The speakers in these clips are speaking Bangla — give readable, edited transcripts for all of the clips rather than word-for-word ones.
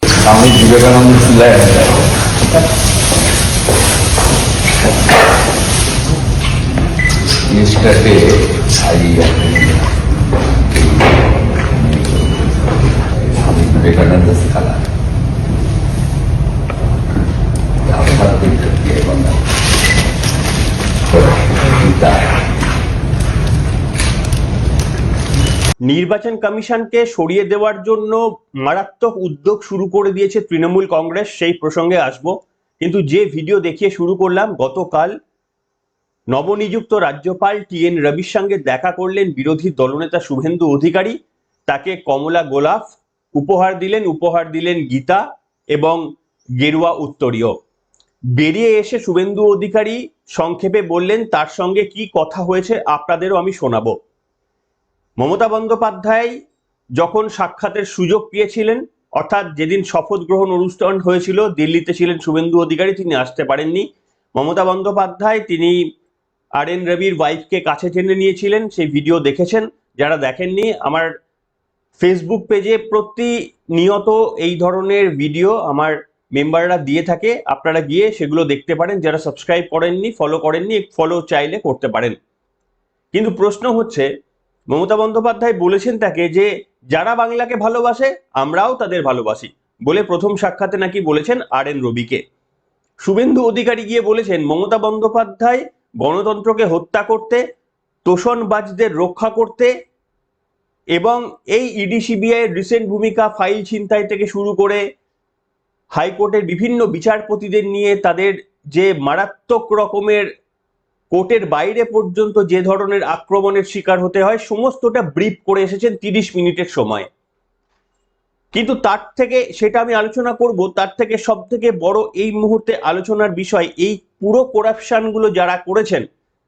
স্বামী বিবেকানন্দ ছিলেন জিনিসটাকে হারিয়ে স্বামী বিবেকানন্দ স্কালার নির্বাচন কমিশনকে সরিয়ে দেওয়ার জন্য মারাত্মক উদ্যোগ শুরু করে দিয়েছে তৃণমূল কংগ্রেস, সেই প্রসঙ্গে আসব। কিন্তু যে ভিডিও দেখিয়ে শুরু করলাম, গতকাল নবনিযুক্ত রাজ্যপাল টি.এন. রবির সঙ্গে দেখা করলেন বিরোধী দলনেতা শুভেন্দু অধিকারী। তাকে কমলা গোলাপ উপহার দিলেন গীতা এবং গেরুয়া উত্তরীয়। বেরিয়ে এসে শুভেন্দু অধিকারী সংক্ষেপে বললেন তার সঙ্গে কি কথা হয়েছে আপনাদেরও আমি শোনাবো। মমতা বন্দ্যোপাধ্যায় যখন সাক্ষাতের সুযোগ পেয়েছিলেন, অর্থাৎ যেদিন শপথ গ্রহণ অনুষ্ঠান হয়েছিল, দিল্লিতে ছিলেন শুভেন্দু অধিকারী, তিনি আসতে পারেননি। মমতা বন্দ্যোপাধ্যায় তিনি আর.এন. রবির ওয়াইফকে কাছে টেনে নিয়েছিলেন, সেই ভিডিও দেখেছেন। যারা দেখেননি, আমার ফেসবুক পেজে প্রতিনিয়ত এই ধরনের ভিডিও আমার মেম্বাররা দিয়ে থাকে, আপনারা গিয়ে সেগুলো দেখতে পারেন। যারা সাবস্ক্রাইব করেননি, ফলো করেননি, ফলো চাইলে করতে পারেন। কিন্তু প্রশ্ন হচ্ছে, মমতা বন্দ্যোপাধ্যায় বলেছেন তাকে যে যারা বাংলাকে ভালোবাসে আমরাও তাদের ভালোবাসি বলে প্রথম সাক্ষাতে নাকি বলেছেন আর.এন. রবিকে। শুভেন্দু অধিকারী গিয়ে বলেছেন মমতা বন্দ্যোপাধ্যায় গণতন্ত্রকে হত্যা করতে, তোষণবাজদের রক্ষা করতে এবং এই ইডি সিবিআই এর রিসেন্ট ভূমিকা, ফাইল ছিনতাই থেকে শুরু করে হাইকোর্টের বিভিন্ন বিচারপতিদের নিয়ে তাদের যে মারাত্মক রকমের কোর্টের বাইরে পর্যন্ত যে ধরনের আক্রমণের শিকার হতে হয়, সমস্তটা ব্রিফ করে এসেছেন 30 মিনিটের সময়। কিন্তু তার থেকে, সেটা আমি আলোচনা করব, তার থেকে সব থেকে বড় এই মুহূর্তে আলোচনার বিষয় এই পুরো করাপশনগুলো যারা করেছেন,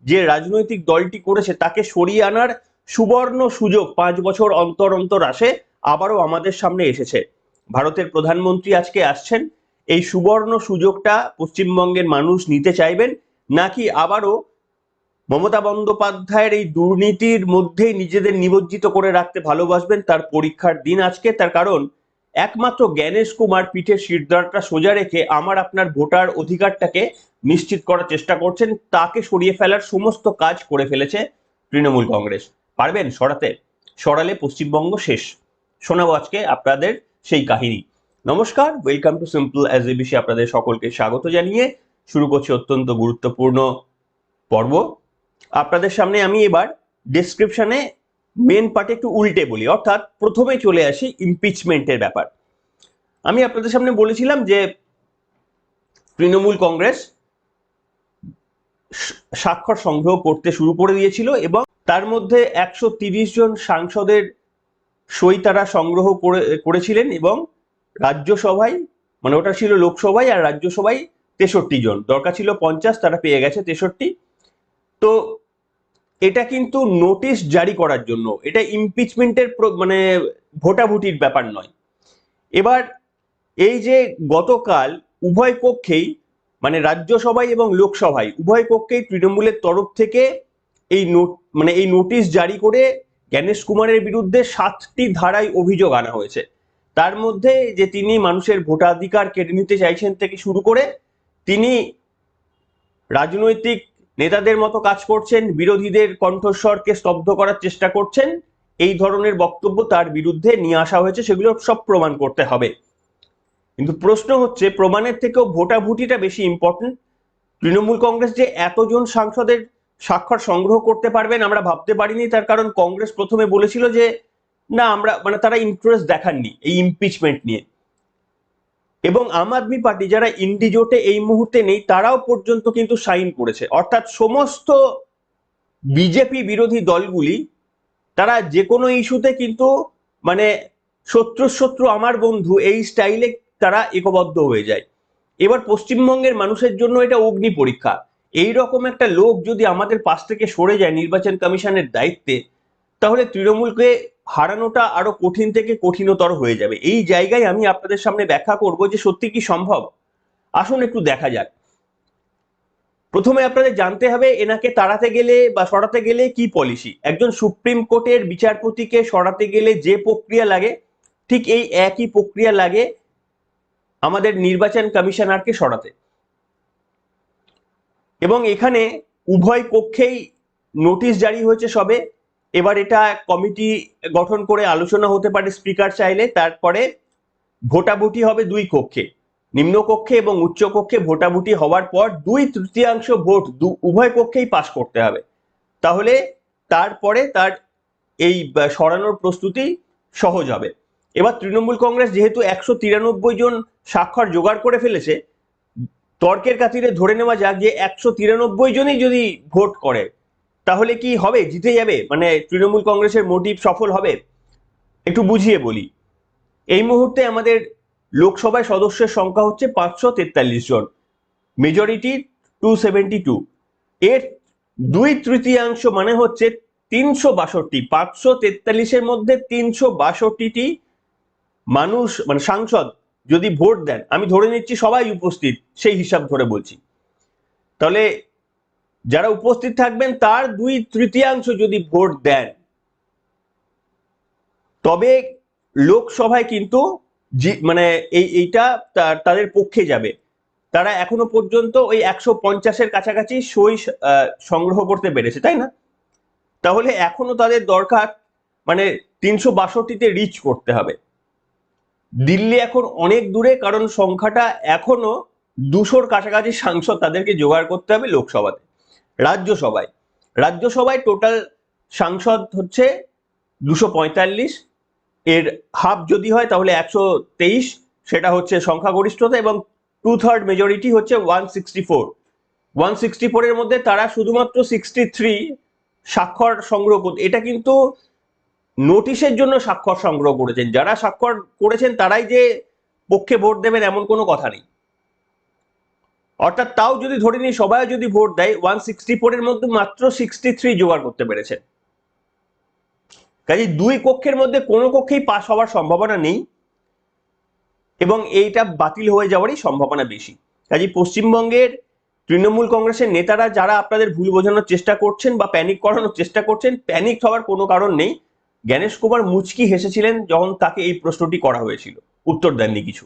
যে রাজনৈতিক দলটি করেছে, তাকে সরিয়ে আনার সুবর্ণ সুযোগ 5 বছর অন্তর অন্তর আসে, আবারও আমাদের সামনে এসেছে। ভারতের প্রধানমন্ত্রী আজকে আসছেন। এই সুবর্ণ সুযোগটা পশ্চিমবঙ্গের মানুষ নিতে চাইবেন, নাকি আবারও মমতা বন্দ্যোপাধ্যায়ের এই দুর্নীতির মধ্যেই নিজেদের নিমজ্জিত করে রাখতে ভালোবাসবেন? তার পরীক্ষার দিন আজকে। তার কারণ একমাত্র জ্ঞানেশ কুমার পিঠের শিরদাঁড়টা সোজা রেখে আমার আপনার ভোটার অধিকারটাকে নিশ্চিত করার চেষ্টা করছেন। তাকে সরিয়ে ফেলার সমস্ত কাজ করে ফেলেছে তৃণমূল কংগ্রেস। পারবেন সরাতে? সরালে পশ্চিমবঙ্গ শেষ। শোনাবো আজকে আপনাদের সেই কাহিনী। নমস্কার, ওয়েলকাম টু সিম্পল এসএবিসি। আপনাদের সকলকে স্বাগত জানিয়ে শুরু করছি অত্যন্ত গুরুত্বপূর্ণ পর্ব। আপনাদের সামনে আমি এবার ডেসক্রিপশনে মেন পার্টে একটু উল্টে বলি, অর্থাৎ প্রথমে চলে আসি ইমপিচমেন্টের ব্যাপার। আমি আপনাদের সামনে বলেছিলাম যে তৃণমূল কংগ্রেস স্বাক্ষর সংগ্রহ করতে শুরু করে দিয়েছিল এবং তার মধ্যে 130 জন সাংসদের সই তারা সংগ্রহ করেছিলেন এবং রাজ্যসভায়, মানে ওটা ছিল লোকসভায়, আর রাজ্যসভায় 63 জন, দরকার ছিল 50, তারা পেয়ে গেছে 63। তো এটা কিন্তু নোটিশ জারি করার জন্য, এটা ইমপিচমেন্টের মানে ভোটাভুটির ব্যাপার নয়। এবার এই যে গতকাল উভয় পক্ষেই, মানে রাজ্যসভায় এবং লোকসভায় উভয় পক্ষেই তৃণমূলের তরফ থেকে এই নোটিশ জারি করে জ্ঞানেশ কুমারের বিরুদ্ধে 7টি ধারায় অভিযোগ আনা হয়েছে। তার মধ্যে যে তিনি মানুষের ভোটাধিকার কেড়ে নিতে চাইছেন থেকে শুরু করে তিনি রাজনৈতিক নেতাদের মতো কাজ করছেন, বিরোধীদের কণ্ঠস্বরকে স্তব্ধ করার চেষ্টা করছেন, এই ধরনের বক্তব্য তার বিরুদ্ধে নিয়ে আসা হয়েছে। সেগুলো সব প্রমাণ করতে হবে। কিন্তু প্রশ্ন হচ্ছে, প্রমাণের থেকেও ভোটাভুটিটা বেশি ইম্পর্টেন্ট। তৃণমূল কংগ্রেস যে এতজন সাংসদের স্বাক্ষর সংগ্রহ করতে পারবেন আমরা ভাবতে পারিনি। তার কারণ কংগ্রেস প্রথমে বলেছিল যে না, আমরা, মানে তারা ইন্টারেস্ট দেখাননি এই ইমপিচমেন্ট নিয়ে। এবং আম আদমি পার্টি যারা ইন্ডি জোটে এই মুহূর্তে নেই, তারাও পর্যন্ত কিন্তু সাইন করেছে। অর্থাৎ সমস্ত বিজেপি বিরোধী দলগুলি তারা যে কোনো ইস্যুতে কিন্তু, মানে শত্রু শত্রু আমার বন্ধু, এই স্টাইলে তারা একবদ্ধ হয়ে যায়। এবার পশ্চিমবঙ্গের মানুষের জন্য এটা অগ্নি পরীক্ষা। এই রকম একটা লোক যদি আমাদের পাশ থেকে সরে যায় নির্বাচন কমিশনের দায়িত্বে, তাহলে তৃণমূলকে হারানোটা আরো কঠিন থেকে কঠিনতর হয়ে যাবে। এই জায়গায় আমি আপনাদের সামনে ব্যাখ্যা করব যে সত্যি কি সম্ভব। আসুন একটু দেখা যাক। প্রথমে আপনাদের জানতে হবে এনাকে তাড়াতে গেলে বা সরাতে গেলে কি পলিসি। একজন সুপ্রিম কোর্টের বিচারপতিকে সরাতে গেলে যে প্রক্রিয়া লাগে, ঠিক এই একই প্রক্রিয়া লাগে আমাদের নির্বাচন কমিশনারকে সরাতে। এবং এখানে উভয় পক্ষেই নোটিশ জারি হয়েছে সবে। এবার এটা কমিটি গঠন করে আলোচনা হতে পারে স্পিকার চাইলে, তারপরে ভোটাভুটি হবে দুই কক্ষে, নিম্নকক্ষে এবং উচ্চকক্ষে ভোটাভুটি হওয়ার পর 2/3 ভোট উভয় পক্ষেই পাশ করতে হবে। তাহলে তারপরে তার এই সরানোর প্রস্তুতি সহজ হবে। এবার তৃণমূল কংগ্রেস যেহেতু 193 জন স্বাক্ষর জোগাড় করে ফেলেছে, তর্কের খাতিরে ধরে নেওয়া যাক যে 193 জনই যদি ভোট করে, তাহলে কি হবে? জিতে যাবে? মানে তৃণমূল কংগ্রেসের মোটিভ সফল হবে? একটু বুঝিয়ে বলি। এই মুহূর্তে আমাদের লোকসভায় সদস্যের সংখ্যা হচ্ছে 543 জন, মেজরিটি 272। এর 2/3 মানে হচ্ছে 362। 543-এর মধ্যে 362টি মানুষ মানে সাংসদ যদি ভোট দেন, আমি ধরে নিচ্ছি সবাই উপস্থিত, সেই হিসাব ধরে বলছি, তাহলে যারা উপস্থিত থাকবেন তার 2/3 যদি ভোট দেন, তবে লোকসভায় কিন্তু মানে এইটা তাদের পক্ষে যাবে। তারা এখনো পর্যন্ত ওই 150-এর কাছাকাছি সই সংগ্রহ করতে পেরেছে, তাই না? তাহলে এখনো তাদের দরকার মানে 362-তে রিচ করতে হবে। দিল্লি এখন অনেক দূরে, কারণ সংখ্যাটা এখনো 200-র কাছাকাছি সাংসদ তাদেরকে জোগাড় করতে হবে লোকসভাতে। রাজ্যসভায় টোটাল সাংসদ হচ্ছে 245, এর হাফ যদি হয় তাহলে 123, সেটা হচ্ছে সংখ্যাগরিষ্ঠতা, এবং 2/3 মেজরিটি হচ্ছে 164। 164-এর মধ্যে তারা শুধুমাত্র 63 স্বাক্ষর সংগ্রহ করতে, এটা কিন্তু নোটিশের জন্য স্বাক্ষর সংগ্রহ করেছেন। যারা স্বাক্ষর করেছেন তারাই যে পক্ষে ভোট দেবেন এমন কোনো কথা নেই। অর্থাৎ তাও যদি ধরে নিই সবাই যদি ভোট দেয়, 164-এর মধ্যে মাত্র 63 জোগাড় করতে পেরেছেন। কাজে দুই কক্ষের মধ্যে কোনো কক্ষেই পাশ হওয়ার সম্ভাবনা নেই, এবং এইটা বাতিল হয়ে যাওয়ারই সম্ভাবনা বেশি। কাজে পশ্চিমবঙ্গের তৃণমূল কংগ্রেসের নেতারা যারা আপনাদের ভুল বোঝানোর চেষ্টা করছেন বা প্যানিক করানোর চেষ্টা করছেন, প্যানিক হওয়ার কোনো কারণ নেই। জ্ঞানেশ কুমার মুচকি হেসেছিলেন যখন তাকে এই প্রশ্নটি করা হয়েছিল, উত্তর দেননি কিছু।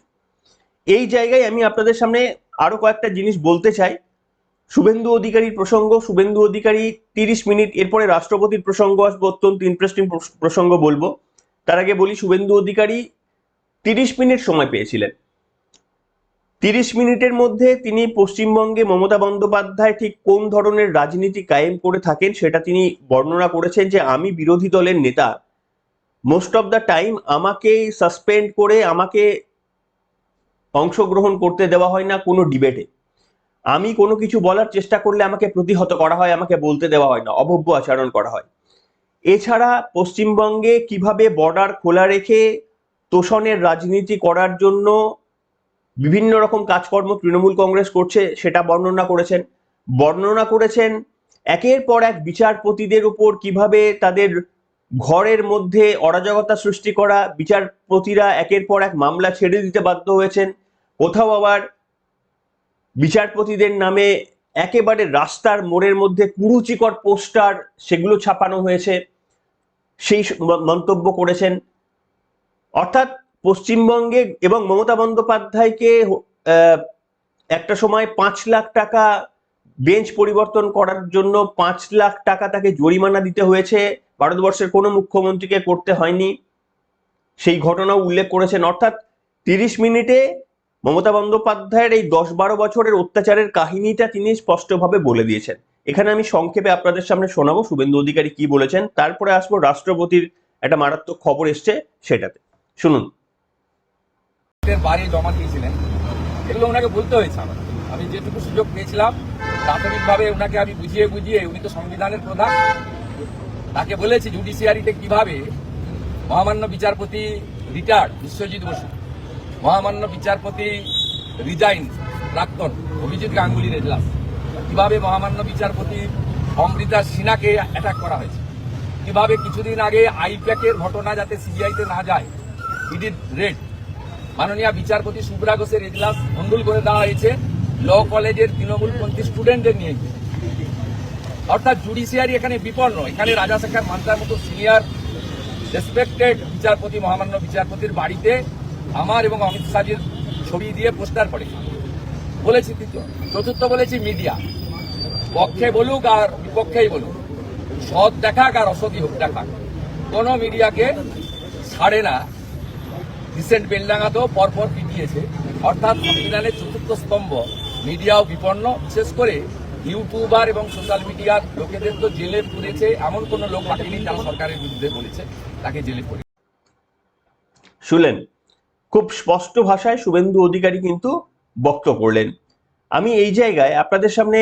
এই জায়গায় আমি আপনাদের সামনে আরো কয়েকটা জিনিস বলতে চাই। শুভেন্দু অধিকারীর প্রসঙ্গ, শুভেন্দু অধিকারী 30 মিনিট, এরপরে রাষ্ট্রপতির প্রসঙ্গ আসবে, অত্যন্ত ইন্টারেস্টিং প্রসঙ্গ বলবো। তার আগে বলি, শুভেন্দু অধিকারী 30 মিনিট সময় পেয়েছিলেন। 30 মিনিটের মধ্যে তিনি পশ্চিমবঙ্গে মমতা বন্দ্যোপাধ্যায় ঠিক কোন ধরনের রাজনীতি কায়েম করে থাকেন সেটা তিনি বর্ণনা করেছেন। যে আমি বিরোধী দলের নেতা, মোস্ট অফ দ্য টাইম আমাকে সাসপেন্ড করে আমাকে অংশগ্রহণ করতে দেওয়া হয় না কোনো ডিবেটে। আমি কোনো কিছু বলার চেষ্টা করলে আমাকে প্রতিহত করা হয়, আমাকে বলতে দেওয়া হয় না, অভব্য আচরণ করা হয়। এছাড়া পশ্চিমবঙ্গে কিভাবে বর্ডার খোলা রেখে তোষণের রাজনীতি করার জন্য বিভিন্ন রকম কাজকর্ম তৃণমূল কংগ্রেস করছে সেটা বর্ণনা করেছেন একের পর এক বিচারপতিদের উপর কিভাবে তাদের ঘরের মধ্যে অরাজকতা সৃষ্টি করা, বিচারপতিরা একের পর এক মামলা ছেড়ে দিতে বাধ্য হয়েছেন। কোথাও আবার বিচারপতিদের নামে একেবারে রাস্তার মোড়ের মধ্যে কুরুচিকর পোস্টার সেগুলো ছাপানো হয়েছে, সেই মন্তব্য করেছেন। অর্থাৎ পশ্চিমবঙ্গে, এবং মমতা বন্দ্যোপাধ্যায়কে একটা সময় 5 লাখ টাকা বেঞ্চ পরিবর্তন করার জন্য 5 লাখ টাকা তাকে জরিমানা দিতে হয়েছে, ভারতবর্ষের কোনো মুখ্যমন্ত্রীকে করতে হয়নি, সেই ঘটনাও উল্লেখ করেছেন। অর্থাৎ 30 মিনিটে মমতা বন্দ্যোপাধ্যায়ের এই 10-12 বছরের অত্যাচারের কাহিনীটা তিনি স্পষ্টভাবে বলে দিয়েছেন। এখানে আমি সংক্ষেপে আপনাদের সামনে শোনাবো শুভেন্দু অধিকারী কি বলেছেন, তারপরে আসবো রাষ্ট্রপতির একটা মারাত্মক খবর এসছে সেটাতে। শুনুন। বাড়ি জমা দিয়েছিলেন, এগুলো ওনাকে বলতে হয়েছে। আমি যেটুকু সুযোগ পেয়েছিলাম প্রাথমিকভাবে ওনাকে আমি বুঝিয়ে উনি তো সংবিধানের প্রধান, তাকে বলেছি জুডিশিয়ারিতে কিভাবে মহামান্য বিচারপতি রিটায়ার্ড বিশ্বজিৎ বসু, মহামান্য বিচারপতি রিজাইন প্রাক্তন অভিজিৎ গাঙ্গুলির এজলাস, কিভাবে মহামান্য বিচারপতি অমৃতা সিনহাকে অ্যাটাক করা হয়েছে, কিভাবে কিছুদিন আগে আইপ্যাকের ঘটনা যাতে সিবিআইতে না যায়, ইডি রেড, মাননীয় বিচারপতি শুভ্রা ঘোষের এজলাস ভণ্ডুল করে দেওয়া হয়েছে ল কলেজের তৃণমূলপন্থী স্টুডেন্টদের নিয়ে। অর্থাৎ জুডিশিয়ারি এখানে বিপন্ন। এখানে রাজাশেখর মান্তার মতো সিনিয়র রেসপেক্টেড বিচারপতি, মহামান্য বিচারপতির বাড়িতে আমার এবং অমিত শাহের ছবি দিয়ে পোস্টার করেছি বলেছি। তৃতীয়, চতুর্থ বলেছি মিডিয়া পক্ষে বলুক আর বিপক্ষেই বলুক, সৎ দেখাক আর অসৎই হোক দেখাক, কোনো মিডিয়াকে ছাড়ে না। রিসেন্ট বেলডাঙ্গাতেও পরপর পিটিয়েছে। অর্থাৎ সংবিধানের চতুর্থ স্তম্ভ মিডিয়াও বিপন্ন। বিশেষ করে ইউটিউবার এবং সোশ্যাল মিডিয়ার লোকেদের তো জেলে পুরেছে, এমন কোন লোক পাঠিয়ে যারা সরকারের বিরুদ্ধে বলেছে তাকে জেলে পুরে। শুনলেন, খুব স্পষ্ট ভাষায় শুভেন্দু অধিকারী কিন্তু বক্তব্য করলেন। আমি এই জায়গায় আপনাদের সামনে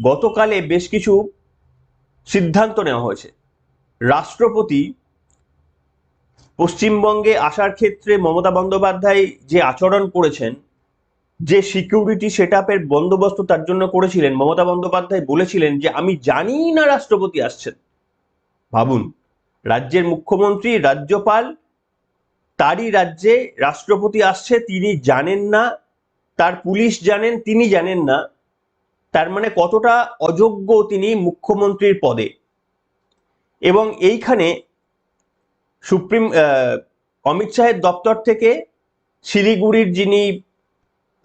গতকালে বেশ কিছু সিদ্ধান্ত নেওয়া হয়েছে। রাষ্ট্রপতি পশ্চিমবঙ্গে আসার ক্ষেত্রে মমতা বন্দ্যোপাধ্যায় যে আচরণ করেছেন, যে সিকিউরিটি সেটআপের বন্দোবস্ত তার জন্য করেছিলেন, মমতা বন্দ্যোপাধ্যায় বলেছিলেন যে আমি জানি না রাষ্ট্রপতি আসছেন। ভাবুন, রাজ্যের মুখ্যমন্ত্রী, রাজ্যপাল, তারই রাজ্যে রাষ্ট্রপতি আসছে, তিনি জানেন না, তার পুলিশ জানেন, তিনি জানেন না। তার মানে কতটা অযোগ্য তিনি মুখ্যমন্ত্রীর পদে। এবং এইখানে অমিত শাহের দপ্তর থেকে শিলিগুড়ির যিনি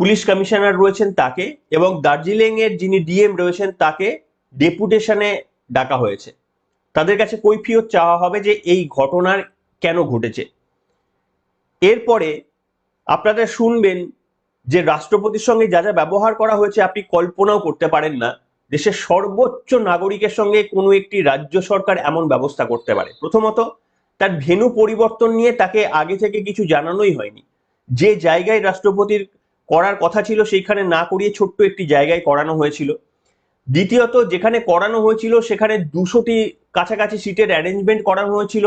পুলিশ কমিশনার রয়েছেন তাকে এবং দার্জিলিং এর যিনি ডিএম রয়েছেন তাকে ডেপুটেশনে ডাকা হয়েছে। তাদের কাছে কৈফিয়ত চাওয়া হবে যে এই ঘটনার কেন ঘটেছে। এরপরে আপনারা শুনবেন যে রাষ্ট্রপতির সঙ্গে যা যা ব্যবহার করা হয়েছে আপনি কল্পনাও করতে পারেন না দেশের সর্বোচ্চ নাগরিকের সঙ্গে কোনো একটি রাজ্য সরকার এমন ব্যবস্থা করতে পারে। প্রথমত, তার ভেন্যু পরিবর্তন নিয়ে তাকে আগে থেকে কিছু জানানোই হয়নি। যে জায়গায় রাষ্ট্রপতির করার কথা ছিল সেইখানে না করিয়ে ছোট্ট একটি জায়গায় করানো হয়েছিল। দ্বিতীয়ত, যেখানে করানো হয়েছিল সেখানে 200টি কাছাকাছি সিটের অ্যারেঞ্জমেন্ট করানো হয়েছিল,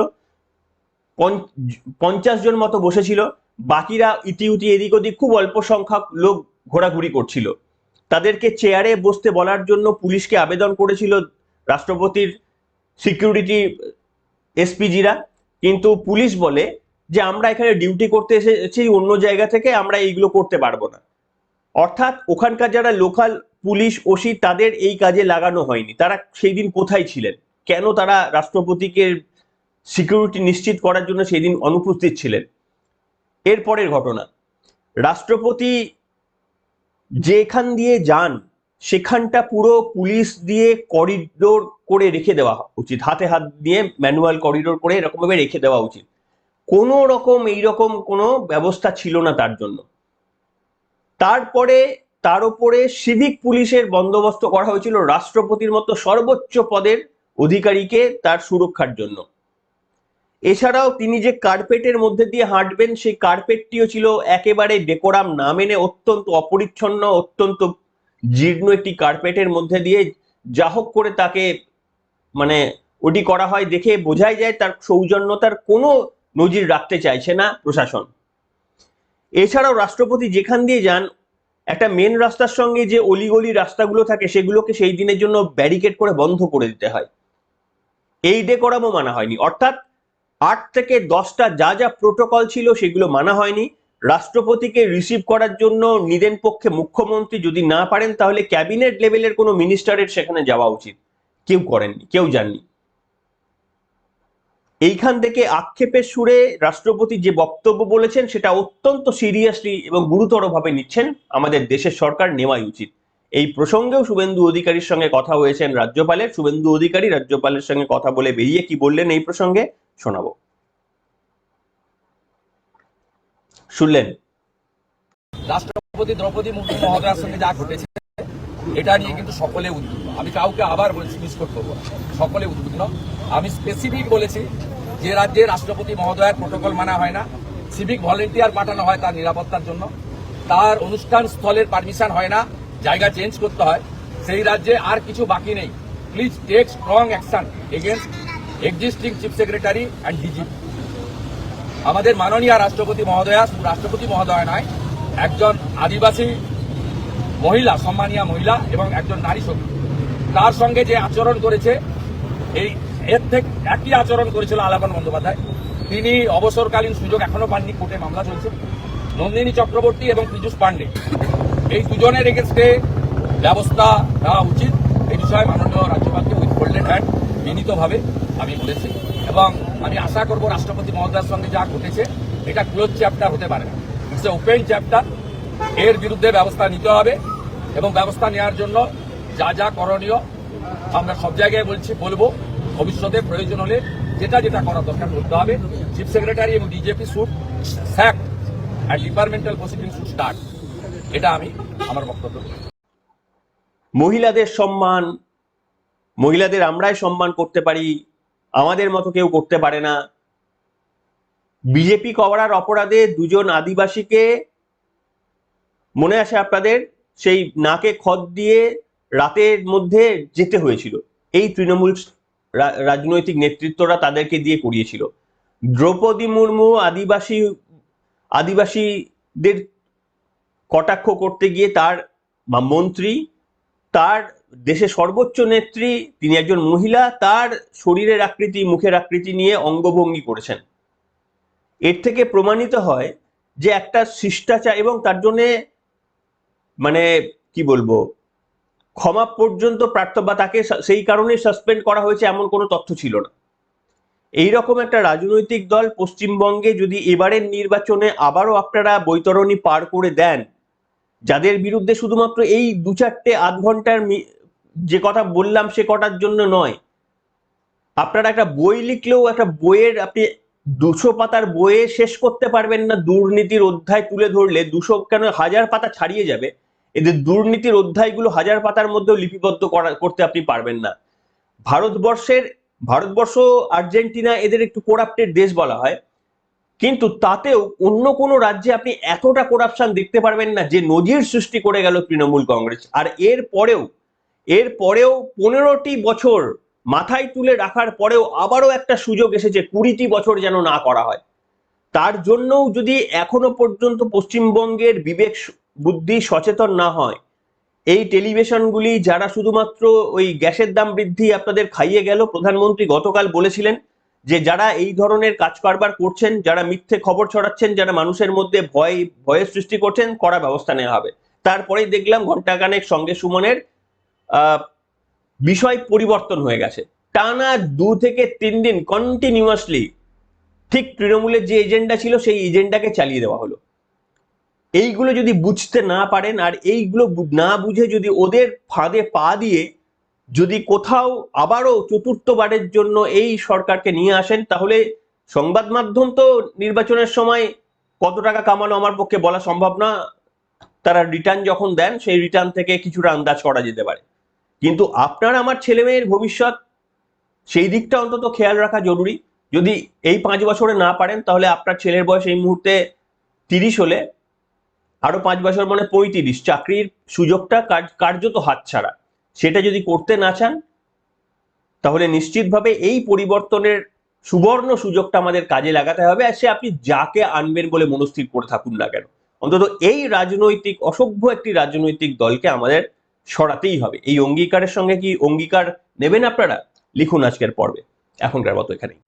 50 জন মতো বসেছিল, বাকিরা ইতিউতি এদিক ওদিক খুব অল্প সংখ্যক লোক ঘোরাঘুরি করছিল। তাদেরকে চেয়ারে বসতে বলার জন্য পুলিশকে আবেদন করেছিল রাষ্ট্রপতির সিকিউরিটি এসপিজিরা, কিন্তু পুলিশ বলে যে আমরা এখানে ডিউটি করতে এসেছি অন্য জায়গা থেকে, আমরা এইগুলো করতে পারবো না। অর্থাৎ ওখানকার যারা লোকাল পুলিশ ওসি তাদের এই কাজে লাগানো হয়নি। তারা সেই দিন কোথায় ছিলেন, কেন তারা রাষ্ট্রপতিকে সিকিউরিটি নিশ্চিত করার জন্য সেই দিন অনুপস্থিত ছিলেন। এরপরের ঘটনা, রাষ্ট্রপতি যেখান দিয়ে যান সেখানটা পুরো পুলিশ দিয়ে করিডোর করে রেখে দেওয়া উচিত, হাতে হাত দিয়ে ম্যানুয়াল করিডোর করে এরকম ভাবে রেখে দেওয়া উচিত। কোনো রকম এইরকম কোনো ব্যবস্থা ছিল না তার জন্য। তারপরে তার উপরে সিভিক পুলিশের বন্দোবস্ত করা হয়েছিল রাষ্ট্রপতির মতো সর্বোচ্চ পদের অধিকারীকে তার সুরক্ষার জন্য। এছাড়াও তিনি যে কার্পেটের মধ্যে দিয়ে হাঁটবেন সেই কার্পেটটিও ছিল একেবারে ডেকোরাম না মেনে অত্যন্ত অপরিচ্ছন্ন, অত্যন্ত জীর্ণ একটি কার্পেটের মধ্যে দিয়ে যা হোক করে তাকে মানে ওটি করা হয়। দেখে বোঝাই যায় তার সৌজন্যতার কোনো নজির রাখতে চাইছে না প্রশাসন। এছাড়াও রাষ্ট্রপতি যেখান দিয়ে যান একটা মেন রাস্তার সঙ্গে যে অলিগলি রাস্তাগুলো থাকে সেগুলোকে সেই দিনের জন্য ব্যারিকেড করে বন্ধ করে দিতে হয়। এই ডেকোরামও মানা হয়নি। অর্থাৎ 8 থেকে 10টা যা যা প্রোটোকল ছিল সেগুলো মানা হয়নি। রাষ্ট্রপতিকে রিসিভ করার জন্য নিদেন পক্ষে মুখ্যমন্ত্রী যদি না পারেন তাহলে ক্যাবিনেট লেভেলের কোনো মিনিস্টারের সেখানে যাওয়া উচিত। কেউ করেননি, কেউ যাননি। এইখান থেকে আক্ষেপের সুরে রাষ্ট্রপতি যে বক্তব্য বলেছেন সেটা অত্যন্ত সিরিয়াসলি এবং গুরুতরভাবে নিচ্ছেন আমাদের দেশের সরকার, নেওয়াই উচিত। এই প্রসঙ্গেও শুভেন্দু অধিকারীর সঙ্গে কথা হয়েছেন রাজ্যপালের। শুভেন্দু অধিকারী রাজ্যপালের সঙ্গে কথা বলে বেরিয়ে কি বললেন এই প্রসঙ্গে শোনাবো। শুনলেন, রাষ্ট্রপতি দ্রৌপদী মুর্মু মহোদয়ার সঙ্গে যা ঘটেছে এটা নিয়ে কিন্তু সকলে উদ্বিগ্ন। আমি কাউকে আবার বলছি, মিসকোট করবো, সকলে উদ্বিগ্ন। আমি স্পেসিফিক বলেছি যে রাজ্যে রাষ্ট্রপতি মহোদয়ের প্রোটোকল মানা হয় না, সিভিক ভলেন্টিয়ার পাঠানো হয় তার নিরাপত্তার জন্য, তার অনুষ্ঠান স্থলের পারমিশন হয় না, জায়গা চেঞ্জ করতে হয়, সেই রাজ্যে আর কিছু বাকি নেই। Please take strong action against existing chief secretary and DGP. আমাদের মাননীয় রাষ্ট্রপতি মহোদয়া শুধু রাষ্ট্রপতি মহোদয় নয়, একজন আদিবাসী মহিলা, সম্মানীয় মহিলা এবং একজন নারী শক্তি, তার সঙ্গে যে আচরণ করেছে এর থেকে একই আচরণ করেছিল আলাপন বন্দ্যোপাধ্যায়। তিনি অবসরকালীন সুযোগ এখনো পাননি, কোর্টে মামলা চলছে। নন্দিনী চক্রবর্তী এবং পীযূষ পান্ডে, এই দুজনের এগেন্স্টে ব্যবস্থা নেওয়া উচিত। এই বিষয়ে মাননীয় রাজ্যপালকে উইথ গোল্ডেন হ্যান্ড বিনীতভাবে আমি বলেছি এবং আমি আশা করব রাষ্ট্রপতি মহোদয়ের সঙ্গে যা ঘটেছে এটা ক্লোজ চ্যাপ্টার হতে পারে না, ইটস এ ওপেন চ্যাপ্টার। এর বিরুদ্ধে ব্যবস্থা নিতে হবে এবং ব্যবস্থা নেওয়ার জন্য যা যা করণীয় আমরা সব জায়গায় বলবো। ভবিষ্যতে প্রয়োজন হলে যেটা যেটা করা দরকার করতে হবে। চিফ সেক্রেটারি এবং DGP should sack and departmental proceeding should start. এটা আমি আমার বক্তব্য। মহিলাদের সম্মান, মহিলাদের আমরাই সম্মান করতে পারি, আমাদের মতো কেউ করতে পারে না। বিজেপি করার অপরাধে দুজন আদিবাসীকে, মনে আছে আপনাদের, সেই নাকে খত দিয়ে রাতের মধ্যে যেতে হয়েছিল। এই তৃণমূল রাজনৈতিক নেতৃত্বরা তাদেরকে দিয়ে করিয়েছিল। দ্রৌপদী মুর্মু আদিবাসীদের কটাক্ষ করতে গিয়ে তার মন্ত্রী, তার দেশের সর্বোচ্চ নেত্রী, তিনি একজন মহিলা, তার শরীরের আকৃতি, মুখের আকৃতি নিয়ে অঙ্গভঙ্গি করেছেন। এর থেকে প্রমাণিত হয় যে একটা শিষ্টাচার, এবং তার জন্যে মানে কি বলবো, ক্ষমা পর্যন্ত প্রার্থ বা তাকে সেই কারণে সাসপেন্ড করা হয়েছে এমন কোনো তথ্য ছিল না। এইরকম একটা রাজনৈতিক দল পশ্চিমবঙ্গে যদি এবারের নির্বাচনে আবারও আপনারা বৈতরণী পার করে দেন, যাদের বিরুদ্ধে শুধুমাত্র এই 2-4টে আধ ঘন্টার যে কথা বললাম সে কটার জন্য নয়, আপনারা একটা বই লিখলেও একটা বইয়ের আপনি 200 পাতার বইয়ে শেষ করতে পারবেন না। দুর্নীতির অধ্যায় তুলে ধরলে 200 কেন 1000 পাতা ছাড়িয়ে যাবে, এদের দুর্নীতির অধ্যায়গুলো 1000 পাতার মধ্যেও লিপিবদ্ধ করতে আপনি পারবেন না। ভারতবর্ষ, আর্জেন্টিনা এদের একটু করাপ্টেড দেশ বলা হয়, কিন্তু তাতেও অন্য কোনো রাজ্যে আপনি এতটা করাপশন দেখতে পারবেন না যে নজির সৃষ্টি করে গেল তৃণমূল কংগ্রেস। আর এর পরেও 15টি বছর মাথায় তুলে রাখার পরেও আবারও একটা সুযোগ এসেছে 20টি বছর যেন না করা হয়। তার জন্যও যদি এখনো পর্যন্ত পশ্চিমবঙ্গের বিবেক বুদ্ধি সচেতন না হয়, এই টেলিভিশনগুলি যারা শুধুমাত্র ওই গ্যাসের দাম বৃদ্ধি আপনাদের খাইয়ে গেল, প্রধানমন্ত্রী গতকাল বলেছিলেন যে যারা এই ধরনের কাজ কারবার করছেন, যারা মিথ্যে খবর ছড়াচ্ছেন, যারা মানুষের মধ্যে ভয়ের সৃষ্টি করছেন, কড়া ব্যবস্থা নেওয়া হবে। তারপরেই দেখলাম ঘন্টাখানেক সঙ্গে সুমনের বিষয় পরিবর্তন হয়ে গেছে। টানা 2 থেকে 3 দিন কন্টিনিউয়াসলি ঠিক তৃণমূলের যে এজেন্ডা ছিল সেই এজেন্ডাকে চালিয়ে দেওয়া হলো। এইগুলো যদি বুঝতে না পারেন, আর এইগুলো না বুঝে যদি ওদের ফাঁদে পা দিয়ে যদি কোথাও আবারও চতুর্থবারের জন্য এই সরকারকে নিয়ে আসেন, তাহলে সংবাদ মাধ্যম তো নির্বাচনের সময় কত টাকা কামানো আমার পক্ষে বলা সম্ভব না। তারা রিটার্ন যখন দেন সেই রিটার্ন থেকে কিছুটা আন্দাজ করা যেতে পারে, কিন্তু আপনার আমার ছেলে মেয়ের ভবিষ্যৎ, সেই দিকটা অন্তত খেয়াল রাখা জরুরি। যদি এই 5 বছরে না পারেন, তাহলে আপনার ছেলের বয়স এই মুহূর্তে 30 হলে আরো 5 বছর মানে 35, চাকরির সুযোগটা কার্যত হাতছাড়া। সেটা যদি করতে না চান, তাহলে নিশ্চিতভাবে এই পরিবর্তনের সুবর্ণ সুযোগটা আমাদের কাজে লাগাতে হবে। আর সে আপনি যাকে আনবেন বলে মনস্থির করে থাকুন না কেন, অন্তত এই রাজনৈতিক অসভ্য একটি রাজনৈতিক দলকে আমাদের সরাতেই হবে। এই অঙ্গীকারের সঙ্গে কি অঙ্গীকার নেবেন আপনারা? লিখুন আজকের পর্বে। এখনকার মতো এখানেই।